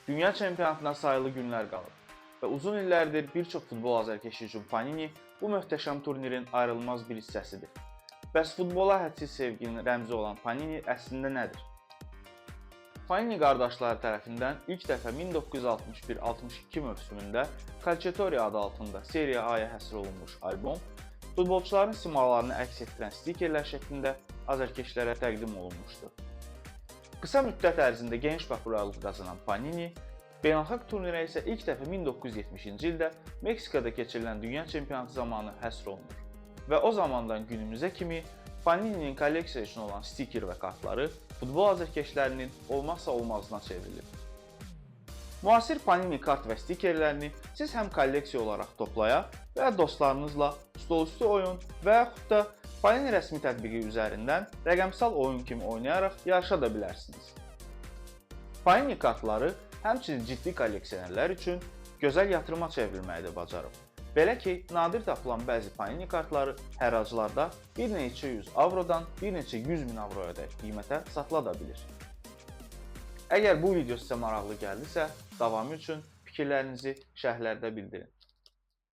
Dünya çempionatına sayılı günlər qalıb və uzun illərdir bir çox futbol azarkeşi üçün Panini bu möhtəşəm turnirin ayrılmaz bir hissəsidir. Bəs futbola hədsiz sevginin rəmzi olan Panini əslində nədir? Panini qardaşları tərəfindən ilk dəfə 1961-62 mövsümündə Calciatore adı altında Serie A-ya həsr olunmuş albom, futbolçuların simalarını əks etdirən stikerlər şəklində azarkeşlərə təqdim olunmuşdur. Qısa müddət ərzində geniş populyarlıq qazanan Panini, beynəlxalq turnirə isə ilk dəfə 1970-ci ildə Meksikada keçirilən dünya çempionatı zamanı həsr olunur. Və o zamandan günümüzə kimi Panini'nin kolleksiya üçün olan stiker və kartları futbol azarkeşlərinin olmazsa olmazına çevrilib. Müasir Panini kart və stikerlərini siz həm kolleksiya olaraq toplaya və ya dostlarınızla stolüstü oyun və yaxud da Panini rəsmi tətbiqi üzərindən rəqəmsal oyun kimi oynayaraq yarışa da bilərsiniz. Panini kartları həmçinin ciddi kolleksionerlər üçün gözəl yatırıma çevrilməyi də bacarıb. Belə ki, nadir tapılan bəzi Panini kartları həraclarda bir neçə 100 avrodan bir neçə 100 min avroya da qiymətə satıla da bilir. Əgər bu video sizə maraqlı gəldisə, davamı üçün fikirlərinizi şərhlərdə bildirin.